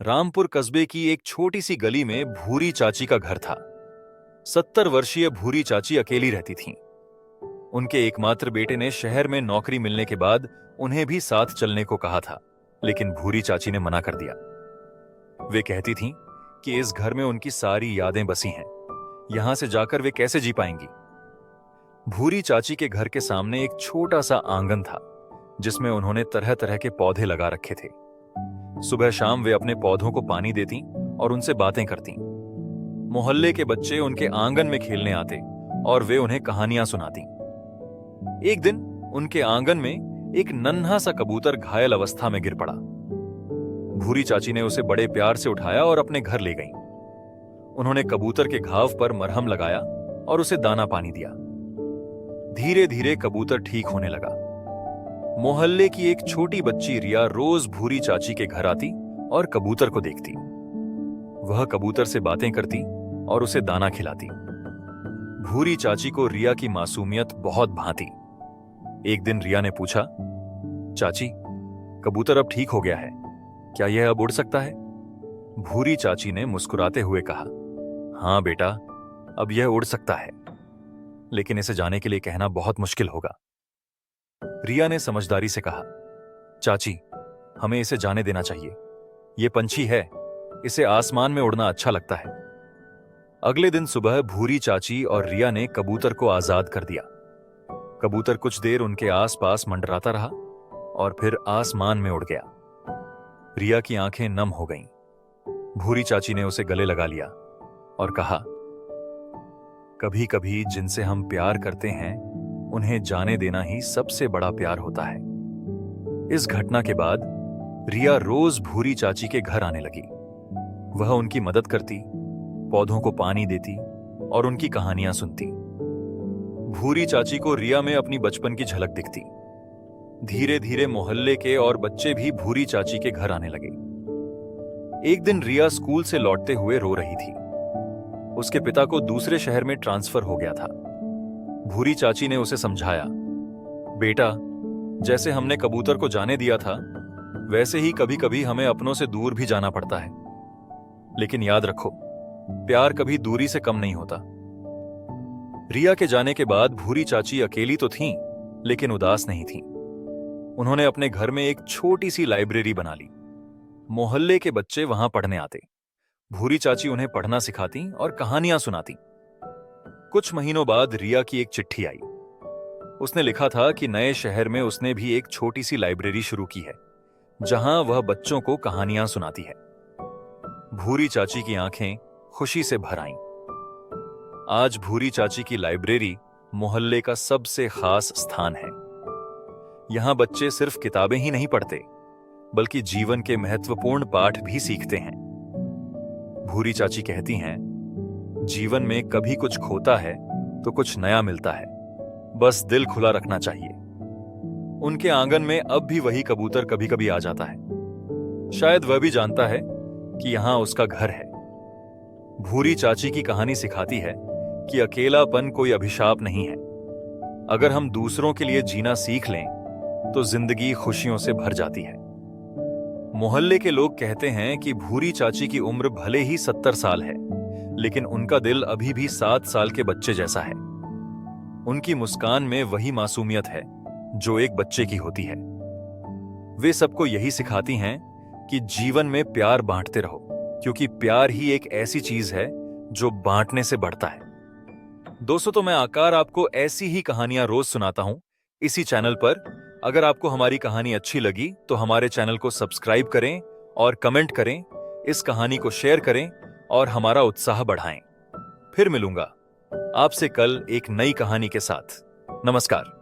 रामपुर कस्बे की एक छोटी सी गली में भूरी चाची का घर था। 70 वर्षीय भूरी चाची अकेली रहती थीं। उनके एकमात्र बेटे ने शहर में नौकरी मिलने के बाद उन्हें भी साथ चलने को कहा था, लेकिन भूरी चाची ने मना कर दिया। वे कहती थीं कि इस घर में उनकी सारी यादें बसी हैं, यहां से जाकर वे कैसे जी पाएंगी। भूरी चाची के घर के सामने एक छोटा सा आंगन था, जिसमें उन्होंने तरह तरह के पौधे लगा रखे थे। सुबह शाम वे अपने पौधों को पानी देती और उनसे बातें करती। मोहल्ले के बच्चे उनके आंगन में खेलने आते और वे उन्हें कहानियां सुनाती। एक दिन उनके आंगन में एक नन्हा सा कबूतर घायल अवस्था में गिर पड़ा। भूरी चाची ने उसे बड़े प्यार से उठाया और अपने घर ले गईं। उन्होंने कबूतर के घाव पर मरहम लगाया और उसे दाना पानी दिया। धीरे धीरे कबूतर ठीक होने लगा। मोहल्ले की एक छोटी बच्ची रिया रोज भूरी चाची के घर आती और कबूतर को देखती। वह कबूतर से बातें करती और उसे दाना खिलाती। भूरी चाची को रिया की मासूमियत बहुत भाती। एक दिन रिया ने पूछा, चाची, कबूतर अब ठीक हो गया है, क्या यह अब उड़ सकता है? भूरी चाची ने मुस्कुराते हुए कहा, हां बेटा, अब यह उड़ सकता है, लेकिन इसे जाने के लिए कहना बहुत मुश्किल होगा। रिया ने समझदारी से कहा, चाची, हमें इसे जाने देना चाहिए। यह पंछी है, इसे आसमान में उड़ना अच्छा लगता है। अगले दिन सुबह भूरी चाची और रिया ने कबूतर को आजाद कर दिया। कबूतर कुछ देर उनके आसपास मंडराता रहा और फिर आसमान में उड़ गया। रिया की आंखें नम हो गईं। भूरी चाची ने उसे गले लगा लिया और कहा, कभी कभी जिनसे हम प्यार करते हैं उन्हें जाने देना ही सबसे बड़ा प्यार होता है। इस घटना के बाद रिया रोज भूरी चाची के घर आने लगी। वह उनकी मदद करती, पौधों को पानी देती और उनकी कहानियां सुनती। भूरी चाची को रिया में अपनी बचपन की झलक दिखती। धीरे धीरे मोहल्ले के और बच्चे भी भूरी चाची के घर आने लगे। एक दिन रिया स्कूल से लौटते हुए रो रही थी। उसके पिता को दूसरे शहर में ट्रांसफर हो गया था। भूरी चाची ने उसे समझाया, बेटा, जैसे हमने कबूतर को जाने दिया था, वैसे ही कभी कभी हमें अपनों से दूर भी जाना पड़ता है। लेकिन याद रखो, प्यार कभी दूरी से कम नहीं होता। रिया के जाने के बाद भूरी चाची अकेली तो थीं, लेकिन उदास नहीं थीं। उन्होंने अपने घर में एक छोटी सी लाइब्रेरी बना ली। मोहल्ले के बच्चे वहां पढ़ने आते। भूरी चाची उन्हें पढ़ना सिखाती और कहानियां सुनाती। कुछ महीनों बाद रिया की एक चिट्ठी आई। उसने लिखा था कि नए शहर में उसने भी एक छोटी सी लाइब्रेरी शुरू की है, जहां वह बच्चों को कहानियां सुनाती है। भूरी चाची की आंखें खुशी से भर आईं। आज भूरी चाची की लाइब्रेरी मोहल्ले का सबसे खास स्थान है। यहां बच्चे सिर्फ किताबें ही नहीं पढ़ते, बल्कि जीवन के महत्वपूर्ण पाठ भी सीखते हैं। भूरी चाची कहती हैं, जीवन में कभी कुछ खोता है तो कुछ नया मिलता है, बस दिल खुला रखना चाहिए। उनके आंगन में अब भी वही कबूतर कभी कभी आ जाता है। शायद वह भी जानता है कि यहां उसका घर है। भूरी चाची की कहानी सिखाती है कि अकेलापन कोई अभिशाप नहीं है। अगर हम दूसरों के लिए जीना सीख लें तो जिंदगी खुशियों से भर जाती है। मोहल्ले के लोग कहते हैं कि भूरी चाची की उम्र भले ही 70 साल है, लेकिन उनका दिल अभी भी 7 साल के बच्चे जैसा है। उनकी मुस्कान में वही मासूमियत है जो एक बच्चे की होती है। वे सबको यही सिखाती हैं कि जीवन में प्यार बांटते रहो, क्योंकि प्यार ही एक ऐसी चीज है जो बांटने से बढ़ता है। दोस्तों, तो मैं आकार आपको ऐसी ही कहानियां रोज सुनाता हूं इसी चैनल पर। अगर आपको हमारी कहानी अच्छी लगी तो हमारे चैनल को सब्सक्राइब करें और कमेंट करें, इस कहानी को शेयर करें और हमारा उत्साह बढ़ाएं। फिर मिलूंगा आपसे कल एक नई कहानी के साथ। नमस्कार।